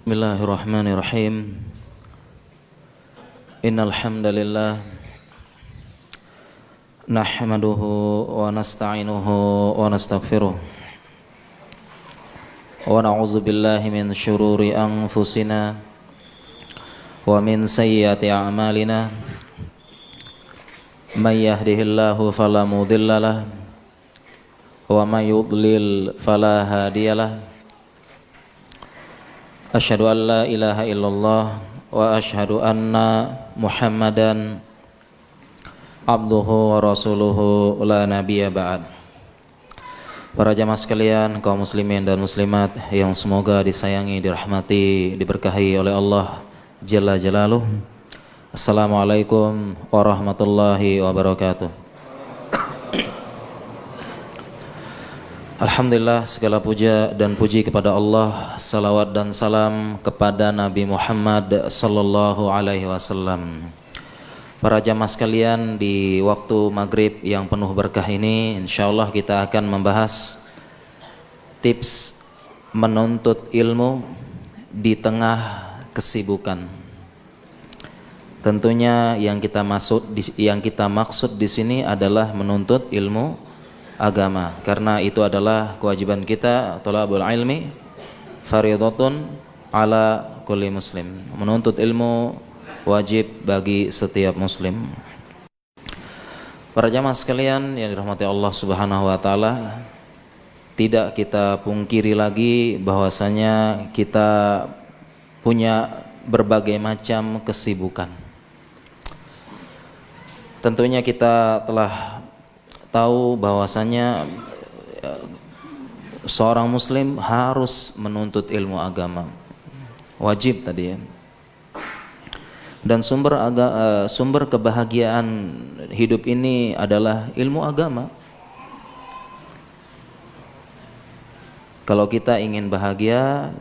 Bismillahirrahmanirrahim. Innal hamdalillah nahmaduhu wa nasta'inuhu wa nastaghfiruh wa na'udzu billahi min syururi anfusina wa min sayyiati a'malina. May yahdihillahu fala mudhillalah wa may yudlil fala hadiyalah. Asyhadu an la ilaha illallah wa asyhadu anna Muhammadan abduhu wa rasuluhu la nabiyya ba'd. Para jamaah sekalian, kaum muslimin dan muslimat yang semoga disayangi, dirahmati, diberkahi oleh Allah Jalla Jalaluh. Assalamualaikum warahmatullahi wabarakatuh. Alhamdulillah, segala puja dan puji kepada Allah, salawat dan salam kepada Nabi Muhammad sallallahu alaihi wasallam. Para jamaah sekalian, di waktu maghrib yang penuh berkah ini, insyaallah kita akan membahas tips menuntut ilmu di tengah kesibukan. Tentunya yang kita maksud di sini adalah menuntut ilmu agama, karena itu adalah kewajiban kita. Thalabul ilmi fardhatun ala kulli muslim. Menuntut ilmu wajib bagi setiap muslim. Para jamaah sekalian yang dirahmati Allah Subhanahu wa taala, tidak kita pungkiri lagi bahwasanya kita punya berbagai macam kesibukan. Tentunya kita telah tahu bahwasanya seorang muslim harus menuntut ilmu agama, wajib tadi ya. Dan sumber kebahagiaan hidup ini adalah ilmu agama. Kalau kita ingin bahagia,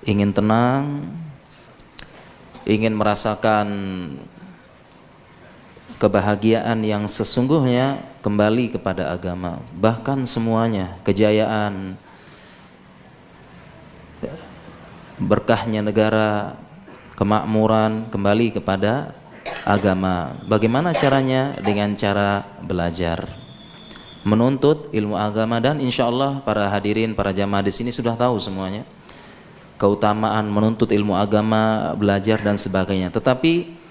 ingin tenang, ingin merasakan kebahagiaan yang sesungguhnya, kembali kepada agama. Bahkan semuanya, kejayaan, berkahnya negara, kemakmuran, kembali kepada agama. Bagaimana caranya? Dengan cara belajar, menuntut ilmu agama. Dan insya Allah para hadirin, para jamaah di sini sudah tahu semuanya keutamaan menuntut ilmu agama, belajar dan sebagainya. Tetapi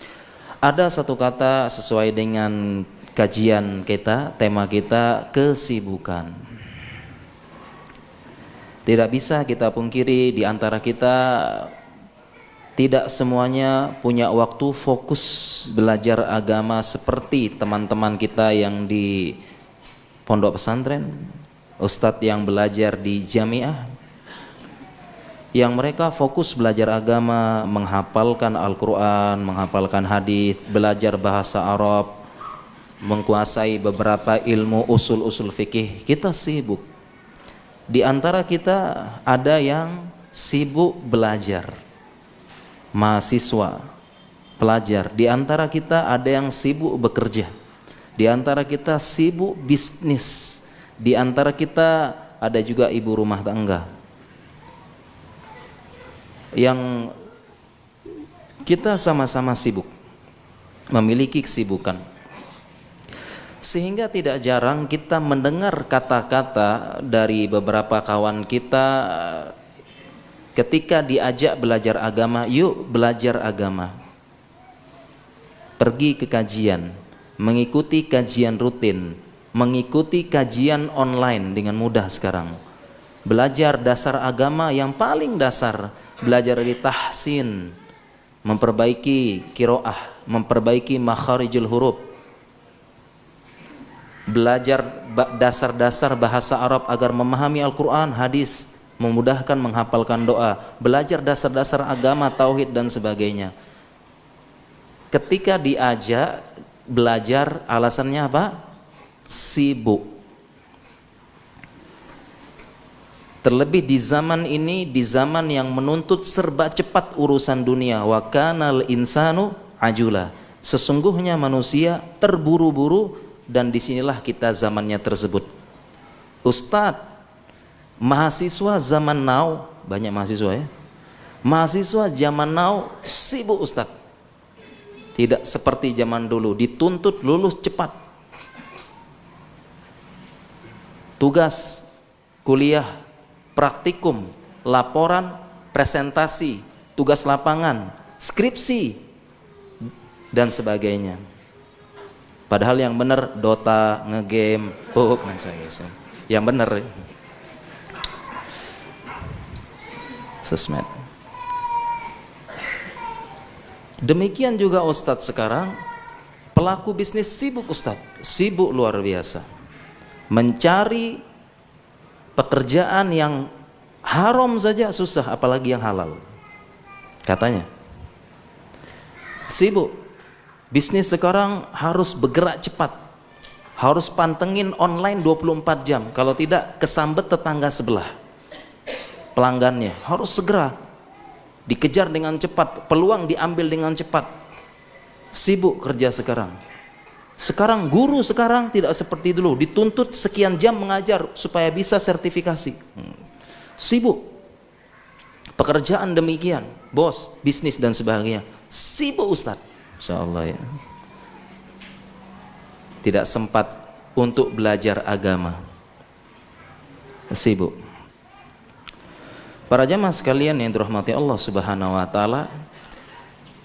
ada satu kata sesuai dengan kajian kita, tema kita, kesibukan. Tidak bisa kita pungkiri di antara kita tidak semuanya punya waktu fokus belajar agama seperti teman-teman kita yang di pondok pesantren, ustadz yang belajar di jamiah, yang mereka fokus belajar agama, menghafalkan Al-Quran, menghafalkan hadis, belajar bahasa Arab, menguasai beberapa ilmu usul-usul fikih. Kita sibuk. Di antara kita ada yang sibuk belajar, mahasiswa, pelajar. Di antara kita ada yang sibuk bekerja. Di antara kita sibuk bisnis. Di antara kita ada juga ibu rumah tangga, yang kita sama-sama sibuk, memiliki kesibukan. Sehingga tidak jarang kita mendengar kata-kata dari beberapa kawan kita ketika diajak belajar agama, yuk belajar agama, pergi ke kajian, mengikuti kajian rutin, mengikuti kajian online dengan mudah sekarang. Belajar dasar agama yang paling dasar, belajar dari tahsin, memperbaiki qiraah, memperbaiki makharijul huruf, belajar dasar-dasar bahasa Arab agar memahami Al-Quran, hadis, memudahkan menghafalkan doa, belajar dasar-dasar agama, tauhid dan sebagainya. Ketika diajak belajar, alasannya apa? Sibuk. Terlebih di zaman ini, di zaman yang menuntut serba cepat urusan dunia. Wa kanal insanu ajula. Sesungguhnya manusia terburu-buru, dan disinilah kita zamannya tersebut. Ustadz, mahasiswa zaman now, banyak mahasiswa ya, Mahasiswa zaman now sibuk Ustaz. Tidak seperti zaman dulu, dituntut lulus cepat. Tugas, kuliah, praktikum, laporan, presentasi, tugas lapangan, skripsi, dan sebagainya. Padahal yang benar Dota, ngegame, PUBG, dan sebagainya. Yang benar sosmed. Demikian juga Ustadz sekarang, pelaku bisnis sibuk Ustadz, sibuk luar biasa. Mencari pekerjaan yang haram saja susah, apalagi yang halal. Katanya sibuk. Bisnis sekarang harus bergerak cepat, harus pantengin online 24 jam. Kalau tidak kesambet tetangga sebelah, pelanggannya harus segera dikejar dengan cepat, peluang diambil dengan cepat. Sibuk kerja sekarang. Sekarang guru sekarang tidak seperti dulu, dituntut sekian jam mengajar supaya bisa sertifikasi. Sibuk. Pekerjaan demikian, bos, bisnis dan sebagainya. Sibuk Ustaz. Insyaallah ya. Tidak sempat untuk belajar agama. Sibuk. Para jamaah sekalian yang dirahmati Allah Subhanahu wa taala,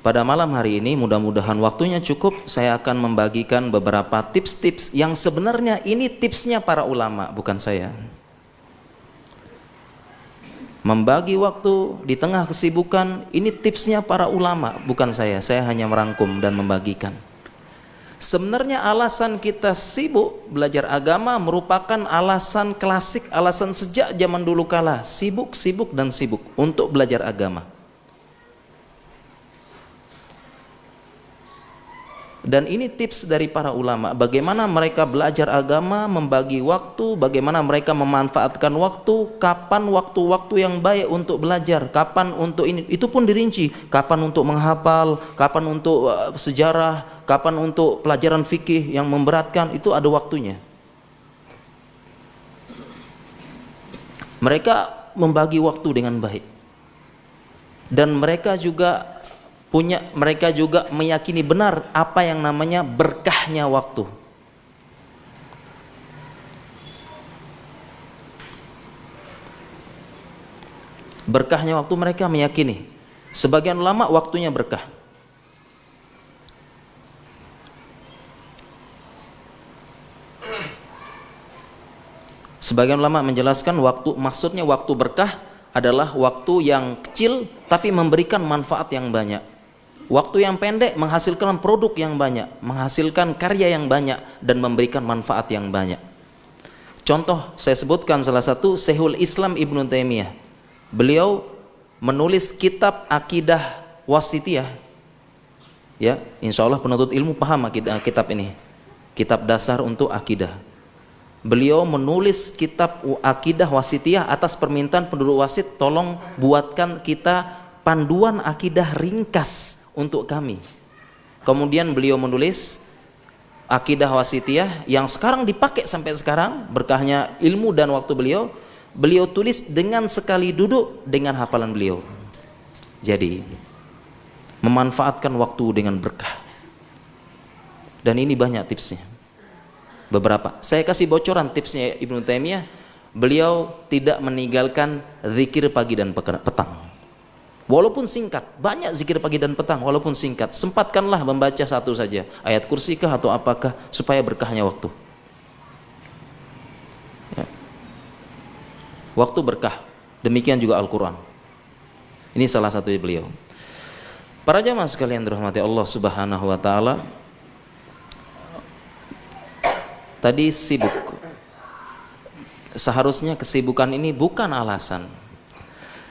pada malam hari ini mudah-mudahan waktunya cukup, saya akan membagikan beberapa tips-tips yang sebenarnya ini tipsnya para ulama, bukan saya. Membagi waktu di tengah kesibukan, ini tipsnya para ulama, bukan saya. Saya hanya merangkum dan membagikan. Sebenarnya alasan kita sibuk belajar agama merupakan alasan klasik, alasan sejak zaman dulu kala, sibuk, sibuk, dan sibuk untuk belajar agama. Dan ini tips dari para ulama, bagaimana mereka belajar agama, membagi waktu, bagaimana mereka memanfaatkan waktu, kapan waktu-waktu yang baik untuk belajar, kapan untuk ini, itu pun dirinci, kapan untuk menghafal, kapan untuk sejarah, kapan untuk pelajaran fikih yang memberatkan, itu ada waktunya. Mereka membagi waktu dengan baik. Dan mereka juga meyakini benar apa yang namanya berkahnya waktu. Berkahnya waktu mereka meyakini. Sebagian ulama waktunya berkah. Sebagian ulama menjelaskan maksudnya waktu berkah adalah waktu yang kecil tapi memberikan manfaat yang banyak. Waktu yang pendek menghasilkan produk yang banyak, menghasilkan karya yang banyak, dan memberikan manfaat yang banyak. Contoh, saya sebutkan salah satu, Syekhul Islam Ibnu Taimiyah. Beliau menulis kitab Akidah Wasithiyah. Ya, insya Allah penuntut ilmu paham kitab ini. Kitab dasar untuk akidah. Beliau menulis kitab Akidah Wasithiyah atas permintaan penduduk Wasit, tolong buatkan kita panduan akidah ringkas untuk kami. Kemudian beliau menulis Akidah Wasithiyah yang sekarang dipakai sampai sekarang, berkahnya ilmu dan waktu beliau tulis dengan sekali duduk dengan hafalan beliau. Jadi memanfaatkan waktu dengan berkah. Dan ini banyak tipsnya. Beberapa saya kasih bocoran tipsnya Ibnu Taimiyah. Beliau tidak meninggalkan zikir pagi dan petang. Walaupun singkat, banyak zikir pagi dan petang, walaupun singkat, sempatkanlah membaca satu saja, ayat kursi kah atau apakah, supaya berkahnya waktu. Ya. Waktu berkah, demikian juga Al-Quran. Ini salah satu beliau. Para jamaah sekalian dirahmati Allah Subhanahu wa taala, tadi sibuk. Seharusnya kesibukan ini bukan alasan.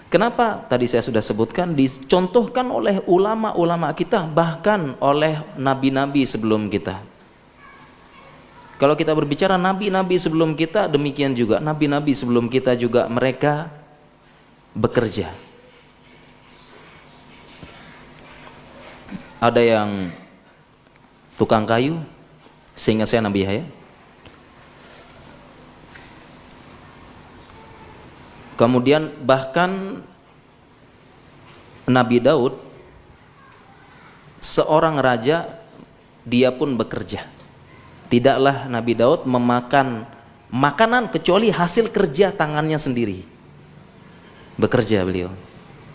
Kenapa? Tadi saya sudah sebutkan, dicontohkan oleh ulama-ulama kita, bahkan oleh nabi-nabi sebelum kita. Kalau kita berbicara nabi-nabi sebelum kita, demikian juga nabi-nabi sebelum kita juga mereka bekerja. Ada yang tukang kayu, seingat saya Nabi Yahya. Kemudian bahkan Nabi Daud seorang raja, dia pun bekerja. Tidaklah Nabi Daud memakan makanan kecuali hasil kerja tangannya sendiri. Bekerja beliau,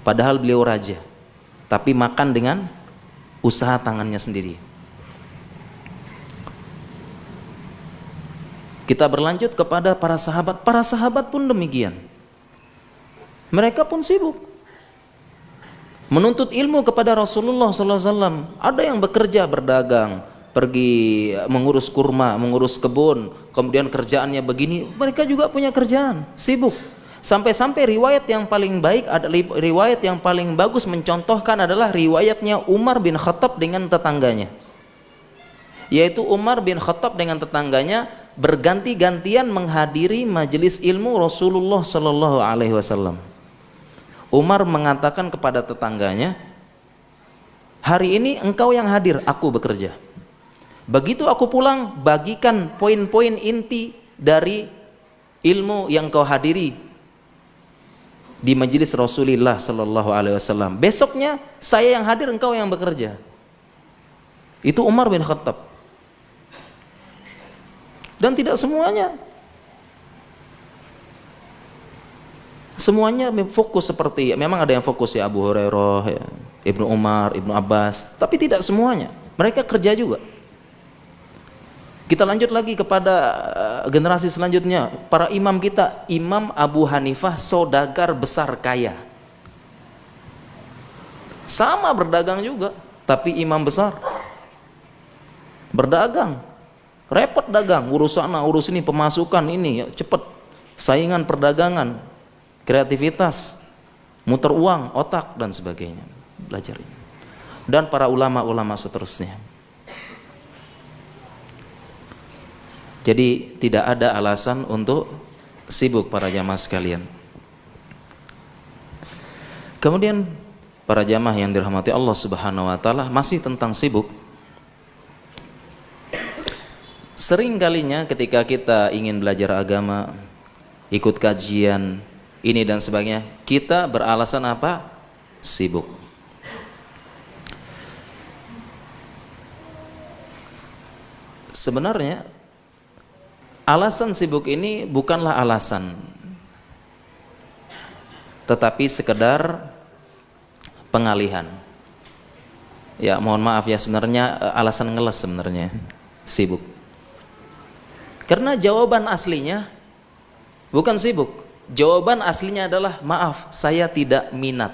padahal beliau raja, tapi makan dengan usaha tangannya sendiri. Kita berlanjut kepada para sahabat. Para sahabat pun demikian. Mereka pun sibuk menuntut ilmu kepada Rasulullah SAW. Ada yang bekerja, berdagang, pergi mengurus kurma, mengurus kebun, kemudian kerjaannya begini. Mereka juga punya kerjaan, sibuk. Sampai-sampai riwayat yang paling baik, riwayat yang paling bagus mencontohkan adalah riwayatnya Umar bin Khattab dengan tetangganya. Yaitu Umar bin Khattab dengan tetangganya berganti-gantian menghadiri majelis ilmu Rasulullah sallallahu alaihi wasallam. Umar mengatakan kepada tetangganya, "Hari ini engkau yang hadir, aku bekerja. Begitu aku pulang, bagikan poin-poin inti dari ilmu yang kau hadiri di majelis Rasulullah sallallahu alaihi wasallam. Besoknya saya yang hadir, engkau yang bekerja." Itu Umar bin Khattab. Dan tidak semuanya fokus seperti, memang ada yang fokus ya, Abu Hurairah, ya, Ibnu Umar, Ibnu Abbas, tapi tidak semuanya. Mereka kerja juga. Kita lanjut lagi kepada generasi selanjutnya, para imam kita. Imam Abu Hanifah saudagar besar kaya, sama berdagang juga, tapi imam besar. Berdagang, repot dagang, urus sana, urus ini, pemasukan ini, ya, cepet. Saingan perdagangan, kreativitas, muter uang, otak, dan sebagainya. Belajar ini. Dan para ulama-ulama seterusnya. Jadi tidak ada alasan untuk sibuk para jamaah sekalian. Kemudian para jamaah yang dirahmati Allah Subhanahu wa taala, masih tentang sibuk. Sering kalinya ketika kita ingin belajar agama, ikut kajian ini dan sebagainya, kita beralasan apa? Sibuk. Sebenarnya alasan sibuk ini bukanlah alasan, tetapi sekedar pengalihan. Ya, mohon maaf ya, sebenarnya alasan ngeles sebenarnya sibuk. Karena jawaban aslinya bukan sibuk. Jawaban aslinya adalah maaf, saya tidak minat.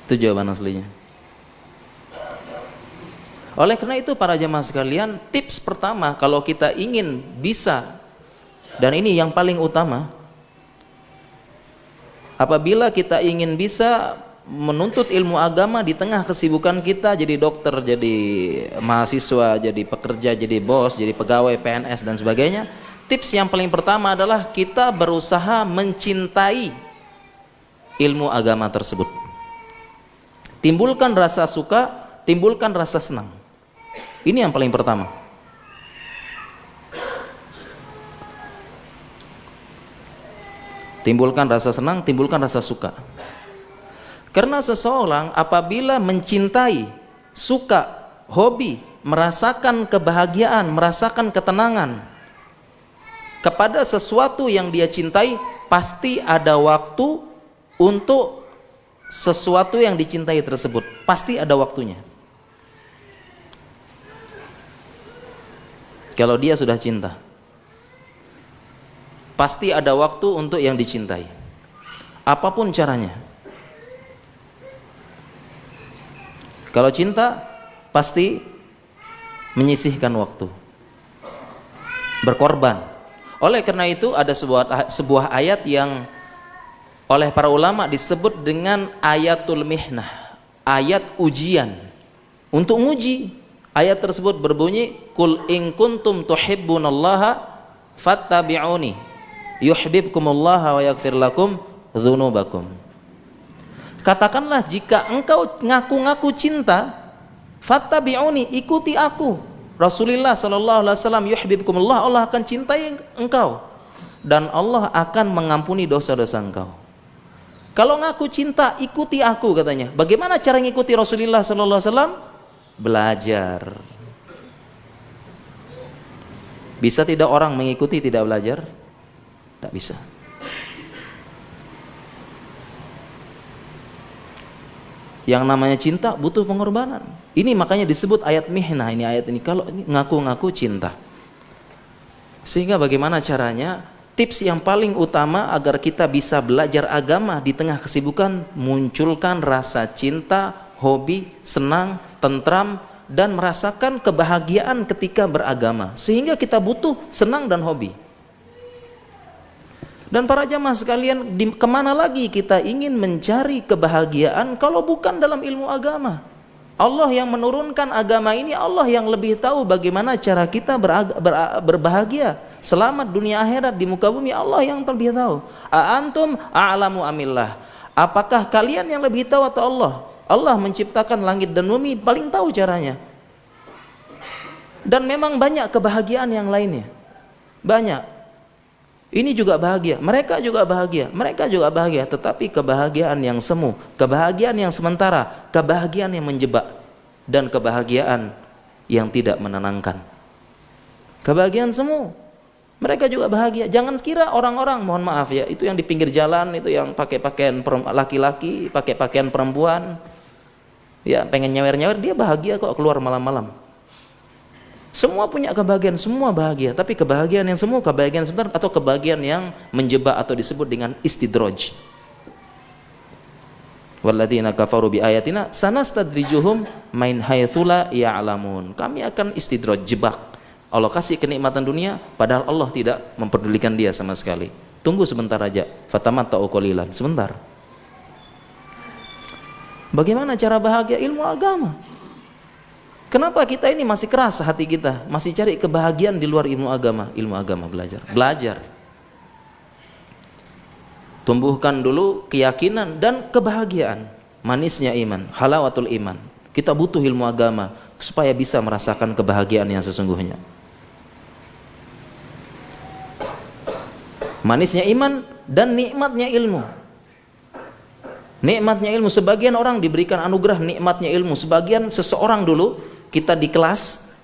Itu jawaban aslinya. Oleh karena itu para jamaah sekalian, tips pertama kalau kita ingin bisa, dan ini yang paling utama, apabila kita ingin bisa menuntut ilmu agama di tengah kesibukan kita, jadi dokter, jadi mahasiswa, jadi pekerja, jadi bos, jadi pegawai PNS dan sebagainya, tips yang paling pertama adalah kita berusaha mencintai ilmu agama tersebut. Timbulkan rasa suka, timbulkan rasa senang. Ini yang paling pertama. Timbulkan rasa senang, timbulkan rasa suka. Karena seseorang apabila mencintai, suka, hobi, merasakan kebahagiaan, merasakan ketenangan kepada sesuatu yang dia cintai, pasti ada waktu untuk sesuatu yang dicintai tersebut. Pasti ada waktunya. Kalau dia sudah cinta, pasti ada waktu untuk yang dicintai, apapun caranya. Kalau cinta, pasti menyisihkan waktu, berkorban. Oleh karena itu ada sebuah ayat yang oleh para ulama disebut dengan ayatul mihnah, ayat ujian, untuk nguji. Ayat tersebut berbunyi, "Qul in kuntum tuhibbunallaha fattabi'uni yuhibbukumullah wa yaghfir lakum dzunubakum." Katakanlah jika engkau ngaku-ngaku cinta, fattabi'uni, ikuti aku. Rasulullah sallallahu alaihi wasallam, yuhibbukumullah, Allah akan cintai engkau dan Allah akan mengampuni dosa-dosa engkau. Kalau ngaku cinta, ikuti aku katanya. Bagaimana cara ngikuti Rasulullah sallallahu alaihi wasallam? Belajar. Bisa tidak orang mengikuti tidak belajar? Tidak bisa. Yang namanya cinta butuh pengorbanan. Ini makanya disebut ayat mihnah, ini ayat ini. Kalau ngaku-ngaku cinta. Sehingga bagaimana caranya? Tips yang paling utama agar kita bisa belajar agama di tengah kesibukan, munculkan rasa cinta, hobi, senang, tentram, dan merasakan kebahagiaan ketika beragama. Sehingga kita butuh senang dan hobi. Dan para jamaah sekalian, kemana lagi kita ingin mencari kebahagiaan kalau bukan dalam ilmu agama? Allah yang menurunkan agama ini, Allah yang lebih tahu bagaimana cara kita berbahagia selamat dunia akhirat di muka bumi. Allah yang lebih tahu. Antum a'lamu amillah. Apakah kalian yang lebih tahu atau Allah? Allah menciptakan langit dan bumi, paling tahu caranya. Dan memang banyak kebahagiaan yang lainnya, banyak. Ini juga bahagia, mereka juga bahagia, mereka juga bahagia. Tetapi kebahagiaan yang semu, kebahagiaan yang sementara, kebahagiaan yang menjebak, dan kebahagiaan yang tidak menenangkan. Kebahagiaan semu, mereka juga bahagia. Jangan kira orang-orang, mohon maaf ya, itu yang di pinggir jalan, itu yang pakai pakaian laki-laki, pakai pakaian perempuan, ya pengen nyawer-nyawer, dia bahagia kok keluar malam-malam. Semua punya kebahagiaan, semua bahagia. Tapi kebahagiaan yang semu, kebahagiaan sebentar, atau kebahagiaan yang menjebak atau disebut dengan istidraj. Walladzina kafaru bi ayatina sanastadrijuhum min haitsu la ya'lamun. Kami akan istidraj, jebak. Allah kasih kenikmatan dunia padahal Allah tidak memperdulikan dia sama sekali. Tunggu sebentar aja. Fatamatta'u qalilan, sebentar. Bagaimana cara bahagia? Ilmu agama. Kenapa kita ini masih keras hati kita, masih cari kebahagiaan di luar ilmu agama? Ilmu agama, belajar. Tumbuhkan dulu keyakinan dan kebahagiaan, manisnya iman, halawatul iman. Kita butuh ilmu agama supaya bisa merasakan kebahagiaan yang sesungguhnya. Manisnya iman dan nikmatnya ilmu. Nikmatnya ilmu, sebagian orang diberikan anugerah nikmatnya ilmu. Sebagian seseorang dulu, kita di kelas,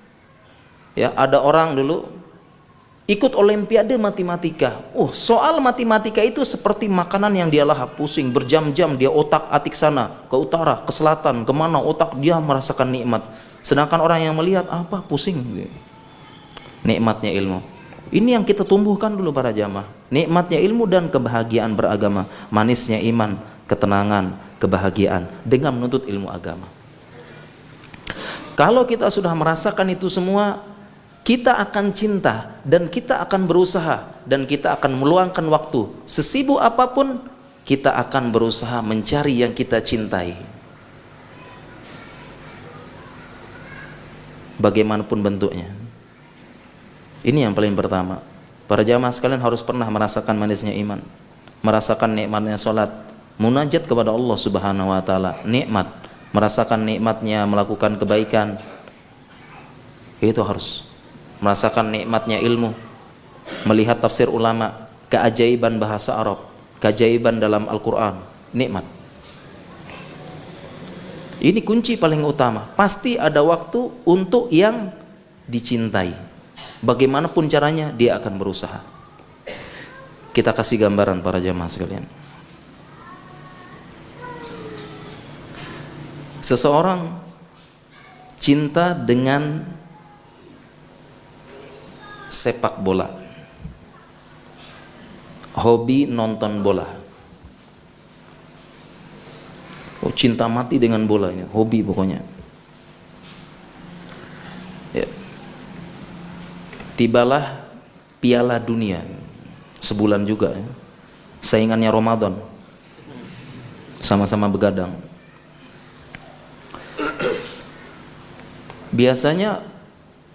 ya ada orang dulu ikut olimpiade matematika. Soal matematika itu seperti makanan yang dia lahap, pusing berjam-jam, dia otak-atik sana, ke utara, ke selatan, kemana otak dia merasakan nikmat. Sedangkan orang yang melihat apa, pusing. Nikmatnya ilmu. Ini yang kita tumbuhkan dulu para jamaah. Nikmatnya ilmu dan kebahagiaan beragama, manisnya iman, ketenangan, kebahagiaan dengan menuntut ilmu agama. Kalau kita sudah merasakan itu semua, kita akan cinta dan kita akan berusaha dan kita akan meluangkan waktu. Sesibuk apapun, kita akan berusaha mencari yang kita cintai. Bagaimanapun bentuknya. Ini yang paling pertama. Para jamaah sekalian harus pernah merasakan manisnya iman, merasakan nikmatnya salat, munajat kepada Allah Subhanahu wa taala, nikmat, merasakan nikmatnya melakukan kebaikan. Itu harus merasakan nikmatnya ilmu, melihat tafsir ulama, keajaiban bahasa Arab, keajaiban dalam Al-Qur'an, nikmat. Ini kunci paling utama. Pasti ada waktu untuk yang dicintai. Bagaimanapun caranya dia akan berusaha. Kita kasih gambaran para jamaah sekalian. Seseorang cinta dengan sepak bola, hobi nonton bola. Cinta mati dengan bola ini, hobi pokoknya. Ya. Tibalah Piala Dunia, sebulan juga ya. Saingannya Ramadan, sama-sama begadang. Biasanya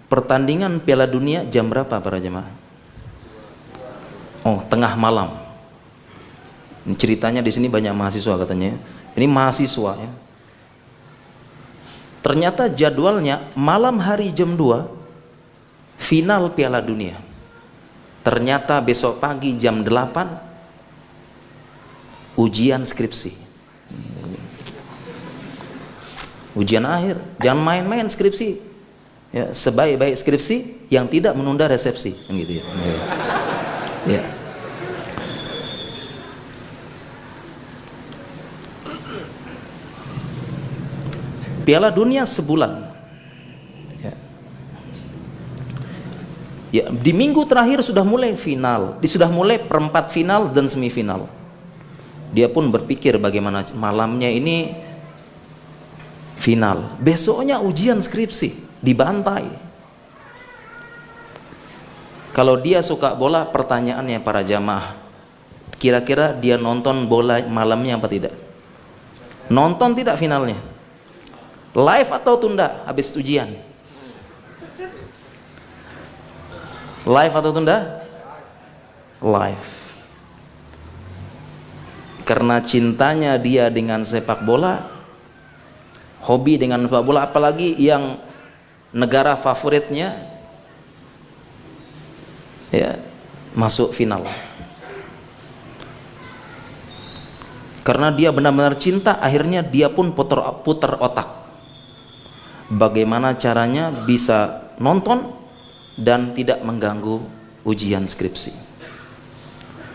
pertandingan Piala Dunia jam berapa para jemaah? Tengah malam. Ini ceritanya di sini banyak mahasiswa katanya. Ini mahasiswa ya. Ternyata jadwalnya malam hari jam 2 final Piala Dunia. Ternyata besok pagi jam 8 ujian skripsi, ujian akhir. Jangan main-main skripsi. Ya, sebaik-baik skripsi yang tidak menunda resepsi, gitu ya. Ya. Piala Dunia sebulan. Ya. Ya, di minggu terakhir sudah mulai final, sudah mulai perempat final dan semifinal. Dia pun berpikir bagaimana malamnya ini final, besoknya ujian skripsi, dibantai. Kalau dia suka bola, pertanyaannya para jamaah, kira-kira dia nonton bola malamnya apa tidak? Nonton tidak finalnya? Live atau tunda habis ujian? Live atau tunda? Live. Karena cintanya dia dengan sepak bola, hobi dengan sepak bola, apalagi yang negara favoritnya, ya, masuk final. Karena dia benar-benar cinta, akhirnya dia pun putar otak. Bagaimana caranya bisa nonton dan tidak mengganggu ujian skripsi.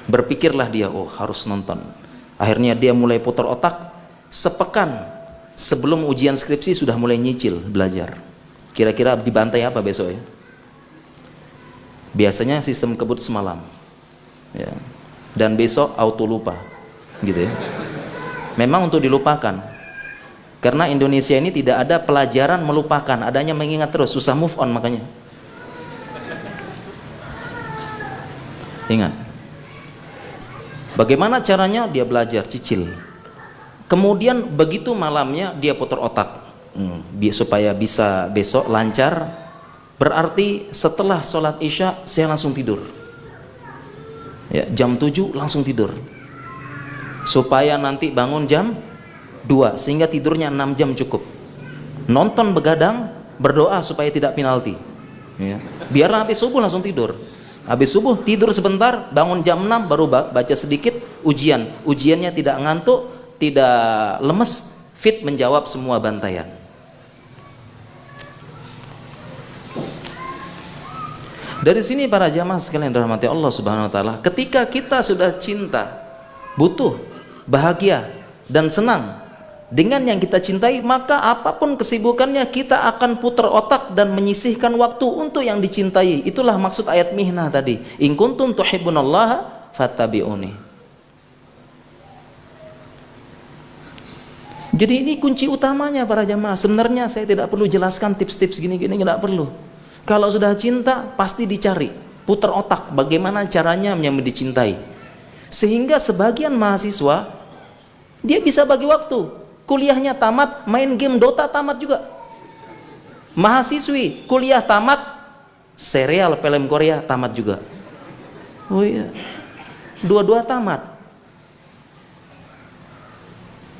Berpikirlah dia, oh harus nonton. Akhirnya dia mulai putar otak. Sepekan sebelum ujian skripsi sudah mulai nyicil belajar. Kira-kira dibantai apa besok ya? Biasanya sistem kebut semalam, ya. Dan besok auto lupa, gitu ya. Memang untuk dilupakan. Karena Indonesia ini tidak ada pelajaran melupakan, adanya mengingat terus, susah move on makanya. Ingat. Bagaimana caranya? Dia belajar, cicil. Kemudian begitu malamnya dia putar otak, supaya bisa besok lancar. Berarti setelah sholat isya saya langsung tidur. Ya, jam 7 langsung tidur. Supaya nanti bangun jam 2, sehingga tidurnya 6 jam cukup. Nonton begadang, berdoa supaya tidak penalti. Ya. Biar habis subuh langsung tidur. Habis subuh tidur sebentar, bangun jam 6 baru baca sedikit ujian. Ujiannya tidak ngantuk, tidak lemes, fit menjawab semua bantaian. Dari sini para jamaah sekalian dirahmati Allah Subhanahu wa taala, ketika kita sudah cinta, butuh, bahagia dan senang dengan yang kita cintai, maka apapun kesibukannya kita akan putar otak dan menyisihkan waktu untuk yang dicintai. Itulah maksud ayat mihnah tadi. In kuntum tuhibbunallaha fattabi'uni. Jadi ini kunci utamanya para jamaah. Sebenarnya saya tidak perlu jelaskan tips-tips gini-gini, tidak perlu. Kalau sudah cinta pasti dicari, putar otak bagaimana caranya yang dicintai. Sehingga sebagian mahasiswa dia bisa bagi waktu. Kuliahnya tamat, main game Dota tamat juga. Mahasiswi kuliah tamat, serial film Korea tamat juga. Oh iya, dua-dua tamat.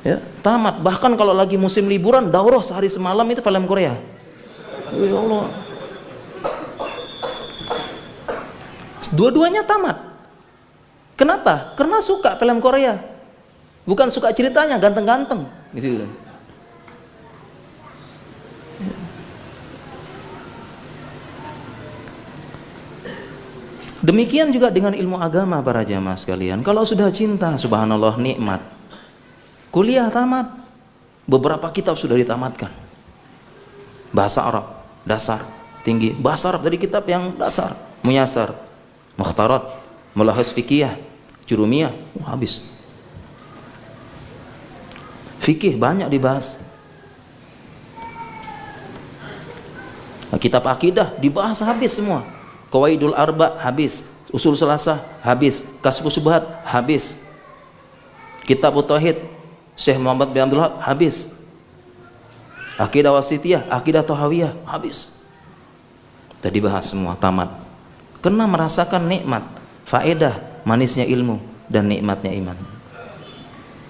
Ya, tamat. Bahkan kalau lagi musim liburan, daurah sehari semalam itu film Korea. Oh ya Allah. Dua-duanya tamat. Kenapa? Karena suka film Korea. Bukan suka ceritanya, ganteng-ganteng. Gitu. Demikian juga dengan ilmu agama para jamaah sekalian. Kalau sudah cinta, subhanallah, nikmat. Kuliah tamat, beberapa kitab sudah ditamatkan. Bahasa Arab, dasar, tinggi. Bahasa Arab dari kitab yang dasar, Muyassar, Mukhtarat, Mulahaz Fikiyah, Jurumiyah, habis. Fikih banyak dibahas. Kitab akidah dibahas habis semua. Qawaidul Arba habis, Usul Salasah habis, Kasfus Syubhat habis. Kitab Tauhid Syekh Muhammad bin Abdul Wahab habis. Akidah Wasitiyah, Akidah Tahawiyah habis. Tadi bahas semua, tamat. Karena merasakan nikmat, faedah, manisnya ilmu dan nikmatnya iman.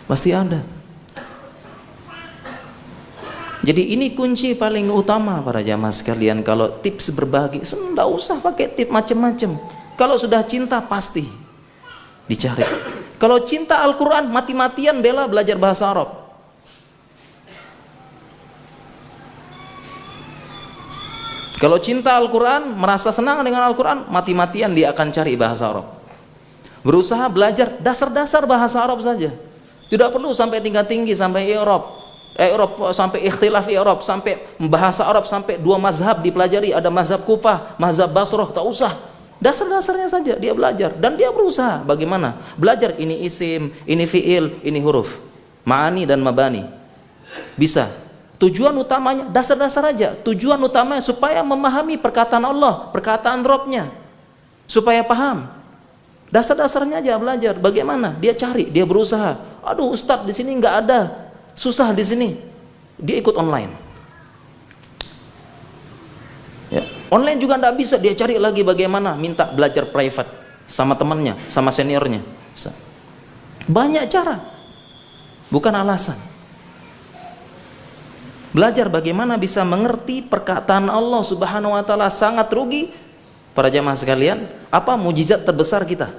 Pasti ada. Jadi ini kunci paling utama para jamaah sekalian. Kalau tips berbagi, tidak usah pakai tips macam-macam. Kalau sudah cinta pasti dicari. Kalau cinta Al-Quran, mati-matian bela belajar bahasa Arab. Kalau cinta Al-Quran, merasa senang dengan Al-Quran, mati-matian dia akan cari bahasa Arab. Berusaha belajar dasar-dasar bahasa Arab saja. Tidak perlu sampai tingkat tinggi, sampai i'rab, sampai ikhtilaf i'rab, sampai bahasa Arab, sampai 2 mazhab dipelajari, ada mazhab Kufah, mazhab Basrah, tak usah. Dasar-dasarnya saja dia belajar, dan dia berusaha bagaimana belajar ini isim, ini fiil, ini huruf, ma'ani dan mabani. Bisa. Tujuan utamanya dasar-dasar aja. Tujuan utamanya supaya memahami perkataan Allah, perkataan Rabbnya, supaya paham. Dasar-dasarnya aja belajar. Bagaimana? Dia cari, dia berusaha. Aduh, Ustadz di sini nggak ada, susah di sini. Dia ikut online. Ya. Online juga nggak bisa, dia cari lagi bagaimana, minta belajar private sama temannya, sama seniornya. Bisa. Banyak cara, bukan alasan. Belajar bagaimana bisa mengerti perkataan Allah Subhanahu wa taala. Sangat rugi para jamaah sekalian. Apa mukjizat terbesar kita?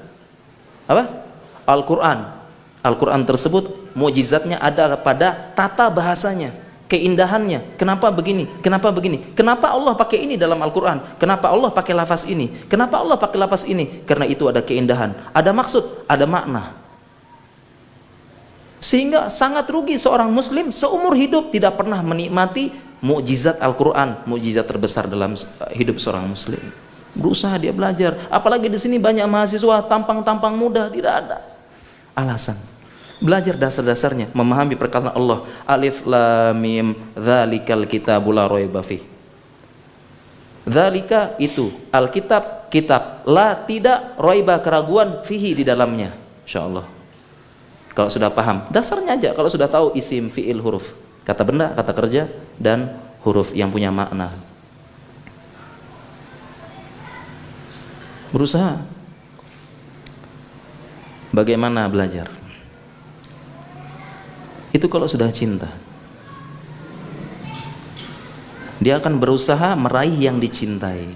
Apa? Al-Quran. Al-Quran tersebut mukjizatnya ada pada tata bahasanya, keindahannya. Kenapa begini? Kenapa begini? Kenapa Allah pakai ini dalam Al-Quran? Kenapa Allah pakai lafaz ini? Kenapa Allah pakai lafaz ini? Karena itu ada keindahan, ada maksud, ada makna. Sehingga sangat rugi seorang muslim seumur hidup tidak pernah menikmati mukjizat Al-Quran, mukjizat terbesar dalam hidup seorang muslim. Berusaha dia belajar, apalagi di sini banyak mahasiswa tampang-tampang muda, tidak ada alasan. Belajar dasar-dasarnya, memahami perkataan Allah. Alif lam mim, dzalikal kitabul la raiba fih. Dzalika itu, Alkitab, kitab, la tidak, raiba keraguan, fihi di dalamnya. Insyaallah. Kalau sudah paham, dasarnya aja. Kalau sudah tahu isim, fiil, huruf, kata benda, kata kerja, dan huruf yang punya makna. Berusaha. Bagaimana belajar? Itu kalau sudah cinta. Dia akan berusaha meraih yang dicintai.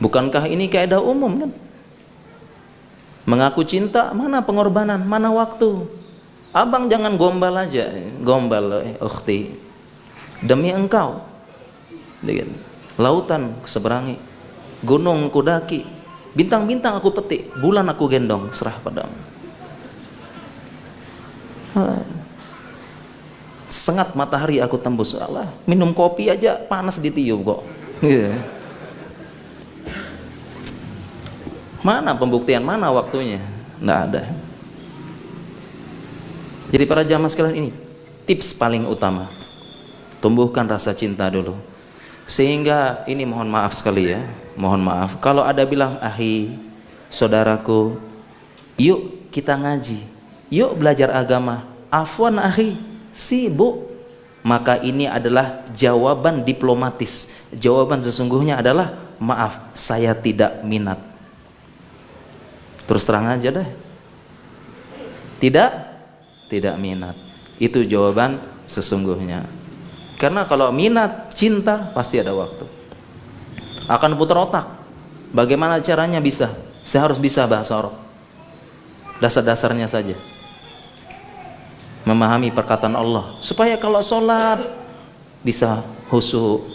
Bukankah ini kaidah umum kan? Mengaku cinta, mana pengorbanan, mana waktu. Abang jangan gombal aja, gombal ukhti, demi engkau. Lautan kuseberangi, gunung kudaki, bintang-bintang aku petik, bulan aku gendong, serah padamu. Sengat matahari aku tembus. Allah, minum kopi aja panas ditiup kok. Mana pembuktian, mana waktunya? Nggak ada. Jadi para jamaah sekalian, ini tips paling utama, tumbuhkan rasa cinta dulu. Sehingga ini mohon maaf sekali ya, mohon maaf kalau ada bilang ahi, saudaraku, yuk kita ngaji, yuk belajar agama. Afwan ahi, sibuk. Maka ini adalah jawaban diplomatis. Jawaban sesungguhnya adalah maaf, saya tidak minat. Terus terang aja deh, tidak minat. Itu jawaban sesungguhnya. Karena kalau minat, cinta, pasti ada waktu. Akan putar otak, bagaimana caranya bisa? Saya harus bisa bahasa Arab, dasar-dasarnya saja, memahami perkataan Allah, supaya kalau sholat bisa khusyuk.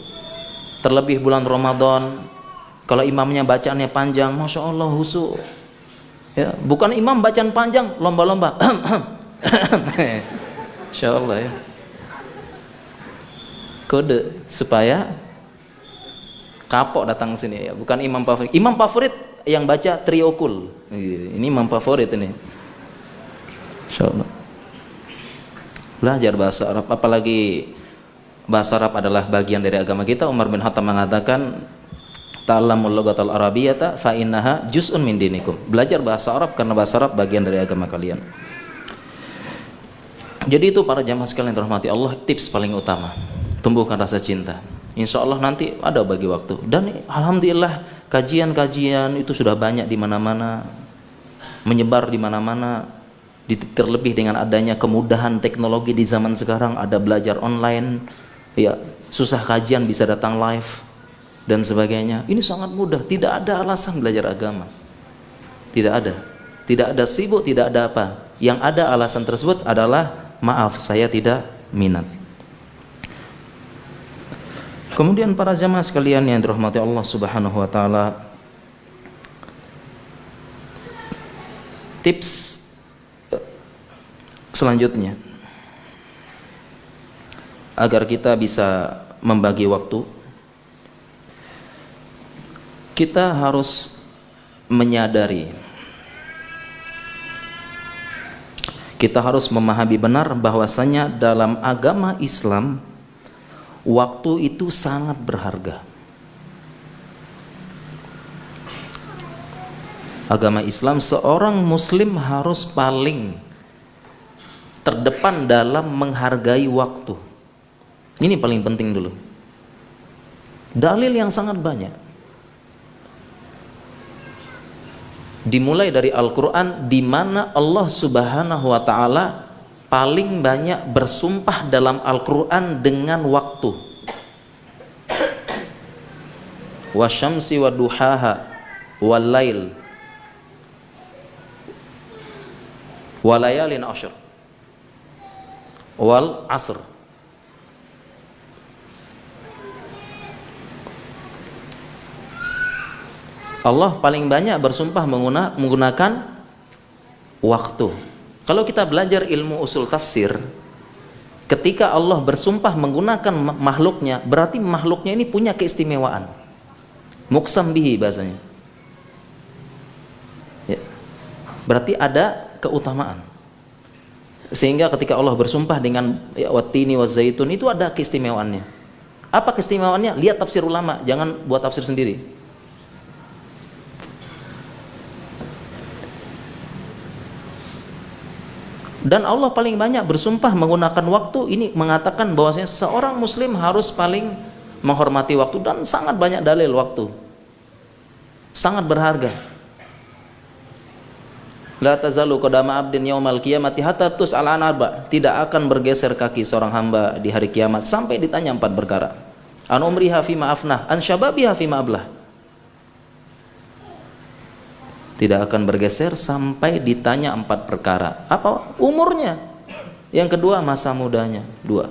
Terlebih bulan Ramadan, kalau imamnya bacaannya panjang, Masya Allah khusyuk. Ya, bukan imam bacaan panjang lomba-lomba. Insyaallah ya. Kode supaya kapok datang sini ya, bukan imam favorit. Imam favorit yang baca triokul. Ini imam favorit ini. Insyaallah. Belajar bahasa Arab, apalagi bahasa Arab adalah bagian dari agama kita. Umar bin Khattab mengatakan, ta'allamul lughatal arabiyyata fa innaha juz'un min dinikum. Belajar bahasa Arab karena bahasa Arab bagian dari agama kalian. Jadi itu para jamaah sekalian terhormati Allah, tips paling utama. Tumbuhkan rasa cinta. Insya Allah nanti ada bagi waktu. Dan alhamdulillah kajian-kajian itu sudah banyak di mana-mana, menyebar di mana-mana. Terlebih dengan adanya kemudahan teknologi di zaman sekarang, ada belajar online, ya susah kajian bisa datang live dan sebagainya. Ini sangat mudah, tidak ada alasan belajar agama. Tidak ada. Tidak ada sibuk, tidak ada apa. Yang ada alasan tersebut adalah maaf, saya tidak minat. Kemudian para jamaah sekalian yang dirahmati Allah Subhanahu wa taala, tips selanjutnya agar kita bisa membagi waktu, kita harus menyadari, kita harus memahami benar bahwasanya dalam agama Islam waktu itu sangat berharga. Agama Islam, seorang muslim harus paling terdepan dalam menghargai waktu. Ini paling penting dulu. Dalil yang sangat banyak. Dimulai dari Al-Quran, di mana Allah Subhanahu wa ta'ala paling banyak bersumpah dalam Al-Quran dengan waktu. Wasyamsi wa duhaha wal lail walayalin ashr wal asr. Allah paling banyak bersumpah menggunakan waktu. Kalau kita belajar ilmu usul tafsir, ketika Allah bersumpah menggunakan makhluknya, berarti makhluknya ini punya keistimewaan. Muqsam bihi bahasanya. Ya. Berarti ada keutamaan. Sehingga ketika Allah bersumpah dengan wattini wazaitun, itu ada keistimewaannya. Apa keistimewaannya? Lihat tafsir ulama, jangan buat tafsir sendiri. Dan Allah paling banyak bersumpah menggunakan waktu, ini mengatakan bahwasanya seorang muslim harus paling menghormati waktu, dan sangat banyak dalil waktu. Sangat berharga. La tazalu qadama abdin yaumal qiyamati hatta tus'ala an arba. Tidak akan bergeser kaki seorang hamba di hari kiamat sampai ditanya 4 perkara. An umriha fima afnah, an syababiha fima ablah. Tidak akan bergeser sampai ditanya 4 perkara. Apa? Umurnya. Yang kedua, masa mudanya. 2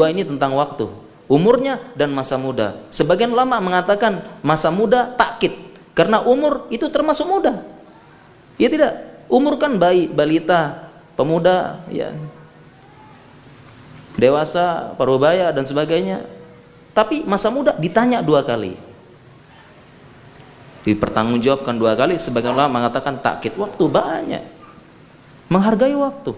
ini tentang waktu, umurnya dan masa muda. Sebagian ulama mengatakan masa muda takkid, karena umur itu termasuk muda. Ya tidak, umur kan bayi, balita, pemuda, ya, dewasa, parubaya dan sebagainya. Tapi masa muda ditanya 2 kali, dipertanggungjawabkan 2 kali. Sebagian ulama mengatakan takkid, waktu banyak, menghargai waktu.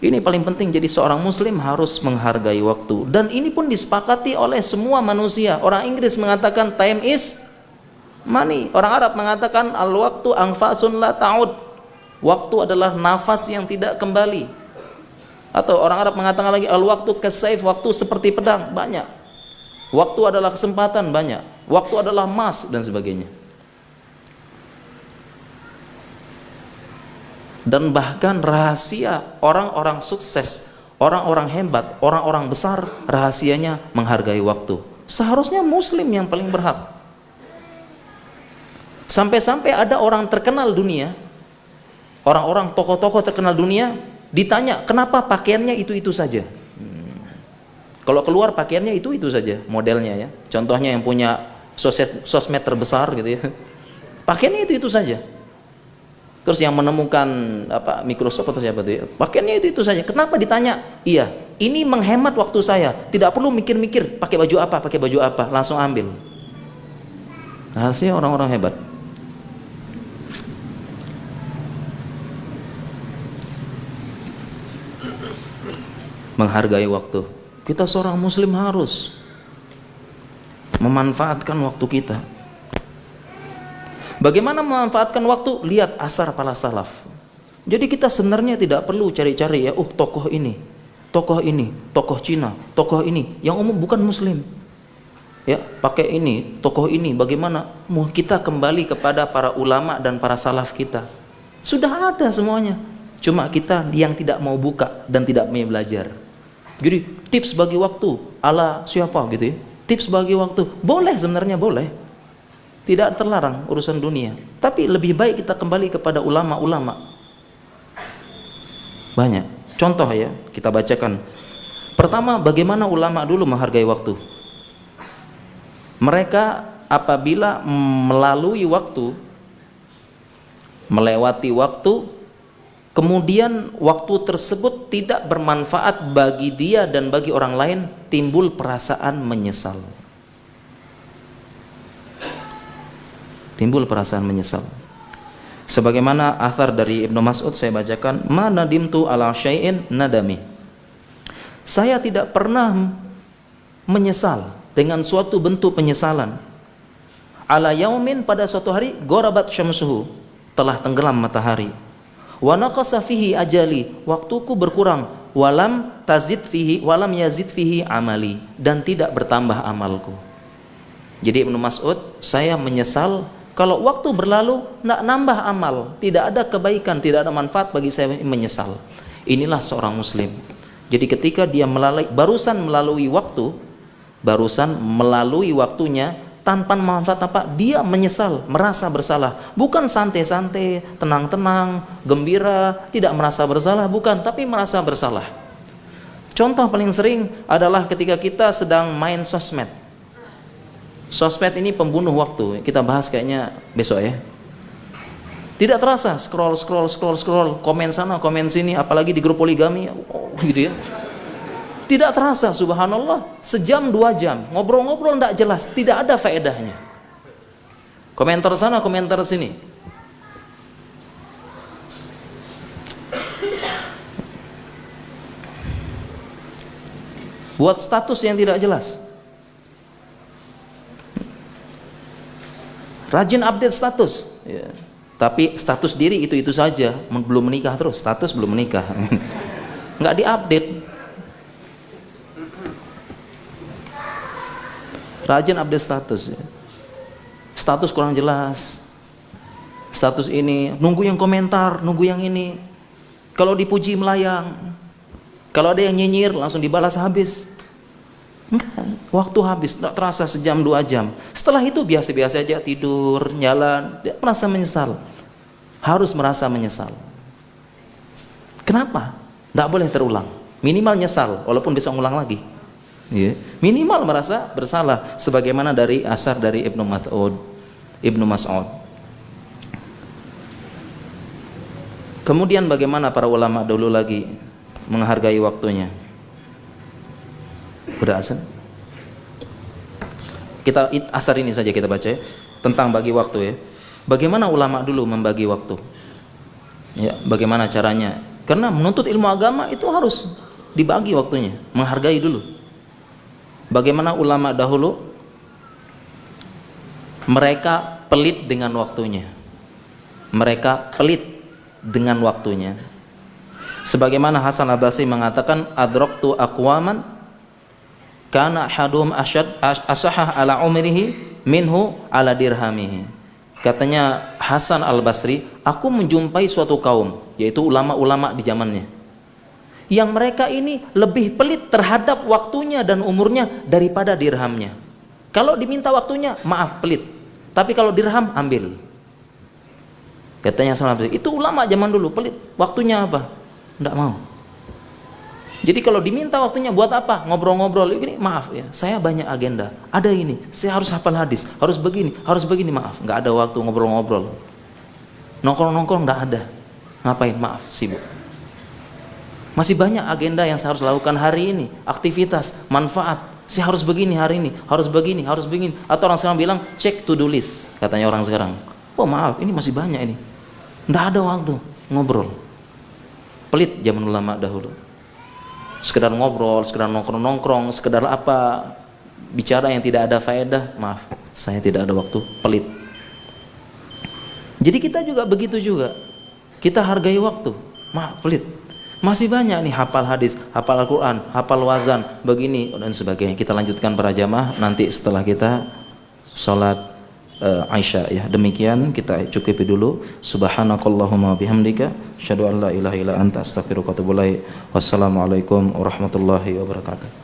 Ini paling penting. Jadi seorang muslim harus menghargai waktu, dan ini pun disepakati oleh semua manusia. Orang Inggris mengatakan time is money. Orang Arab mengatakan al waktu anfasun la ta'ud. Waktu adalah nafas yang tidak kembali. Atau orang Arab mengatakan lagi al waktu kasayf, waktu seperti pedang, banyak. Waktu adalah kesempatan, banyak. Waktu adalah emas dan sebagainya. Dan bahkan rahasia orang-orang sukses, orang-orang hebat, orang-orang besar, rahasianya menghargai waktu. Seharusnya muslim yang paling berhak. Sampai-sampai ada orang terkenal dunia, orang-orang tokoh-tokoh terkenal dunia, ditanya kenapa pakaiannya itu-itu saja. Kalau keluar pakaiannya itu-itu saja modelnya, ya. Contohnya yang punya sosmed terbesar gitu ya, pakaiannya itu-itu saja. Terus yang menemukan apa, Microsoft atau siapa itu ya, pakaiannya itu saja. Kenapa ditanya? Iya, ini menghemat waktu saya, tidak perlu mikir-mikir pakai baju apa, langsung ambil. Rahasia orang-orang hebat. Menghargai waktu. Kita seorang muslim harus memanfaatkan waktu kita. Bagaimana memanfaatkan waktu? Lihat asar para salaf. Jadi kita sebenarnya tidak perlu cari-cari ya, tokoh ini, tokoh Cina, tokoh ini, yang umum bukan muslim. Ya, pakai ini, tokoh ini, bagaimana? Kita kembali kepada para ulama dan para salaf kita. Sudah ada semuanya. Cuma kita yang tidak mau buka dan tidak mau belajar. Jadi tips bagi waktu ala siapa gitu ya? Tips bagi waktu boleh, sebenarnya boleh. Tidak terlarang urusan dunia. Tapi lebih baik kita kembali kepada ulama-ulama. Banyak. Contoh ya, kita bacakan. Pertama, bagaimana ulama dulu menghargai waktu. Mereka apabila melalui waktu, melewati waktu, kemudian waktu tersebut tidak bermanfaat bagi dia dan bagi orang lain, timbul perasaan menyesal. Timbul perasaan menyesal. Sebagaimana athar dari Ibnu Mas'ud saya bacakan, "Ma nadimtu ala syai'in nadami." Saya tidak pernah menyesal dengan suatu bentuk penyesalan. Ala yaumin, pada suatu hari, gharabat syamsuhu, telah tenggelam matahari. Wa naqasa fihi ajali, waktuku berkurang. Walam yazid fihi amali, dan tidak bertambah amalku. Jadi Ibnu Mas'ud, saya menyesal kalau waktu berlalu tidak nambah amal, tidak ada kebaikan, tidak ada manfaat bagi saya, menyesal. Inilah seorang muslim. Jadi ketika dia barusan melalui waktunya tanpa manfaat apa, dia menyesal, merasa bersalah. Bukan santai-santai, tenang-tenang, gembira, tidak merasa bersalah, bukan, tapi merasa bersalah. Contoh paling sering adalah ketika kita sedang main sosmed. Sosmed ini pembunuh waktu. Kita bahas kayaknya besok ya. Tidak terasa scroll, komen sana, komen sini, apalagi di grup poligami, gitu ya. Tidak terasa, subhanallah, sejam 2 jam ngobrol-ngobrol tidak jelas, tidak ada faedahnya. Komentar sana, komentar sini. Buat status yang tidak jelas. Rajin update status, ya. Tapi status diri itu saja, belum menikah terus, status belum menikah, nggak diupdate. Rajin update status, ya. Status kurang jelas, status ini nunggu yang komentar, nunggu yang ini. Kalau dipuji melayang, kalau ada yang nyinyir langsung dibalas habis. Enggak, waktu habis, tidak terasa sejam 2 jam. Setelah itu biasa-biasa aja, tidur, jalan, dia merasa menyesal. Harus merasa menyesal. Kenapa? Tidak boleh terulang. Minimal nyesal, walaupun bisa ngulang lagi. Ya. Minimal merasa bersalah, sebagaimana dari asar dari Ibnu Mas'ud. Kemudian bagaimana para ulama dulu lagi menghargai waktunya? Udah azan? Kita asar ini saja kita baca ya, tentang bagi waktu ya. Bagaimana ulama dulu membagi waktu? Ya, bagaimana caranya? Karena menuntut ilmu agama itu harus dibagi waktunya, menghargai dulu. Bagaimana ulama dahulu? Mereka pelit dengan waktunya. Mereka pelit dengan waktunya. Sebagaimana Hasan Al-Basri mengatakan, adraktu aqwaman kana hadum asahah ala umrihi minhu ala dirhamihi. Katanya Hasan Al-Basri, aku menjumpai suatu kaum, yaitu ulama-ulama di zamannya, yang mereka ini lebih pelit terhadap waktunya dan umurnya daripada dirhamnya. Kalau diminta waktunya, maaf, pelit. Tapi kalau dirham, ambil. Katanya Hasan Al-Basri, itu ulama zaman dulu, pelit. Waktunya apa? Tidak mau. Jadi kalau diminta waktunya buat apa? Ngobrol-ngobrol ini, maaf ya, saya banyak agenda. Ada ini, saya harus hafal hadis, harus begini, maaf, nggak ada waktu ngobrol-ngobrol. Nongkrong-nongkrong nggak ada. Ngapain? Maaf, sibuk. Masih banyak agenda yang saya harus lakukan hari ini, aktivitas, manfaat. Saya harus begini hari ini, harus begini. Atau orang sekarang bilang, cek to do list, katanya orang sekarang. Oh maaf, ini masih banyak ini. Nggak ada waktu ngobrol. Pelit zaman ulama dahulu. Sekedar ngobrol, sekedar nongkrong, sekedar apa, bicara yang tidak ada faedah, maaf, saya tidak ada waktu, pelit. Jadi kita juga begitu juga, kita hargai waktu, maaf, pelit. Masih banyak nih hafal hadis, hafal Al-Quran, hafal wazan, begini dan sebagainya. Kita lanjutkan para jamaah nanti setelah kita sholat Aisyah ya. Demikian kita cukupi dulu. Subhanakallahumma bihamdika asyhadu an la ilaha illa anta astaghfiruka wa atubu ilaik. Wassalamualaikum warahmatullahi wabarakatuh.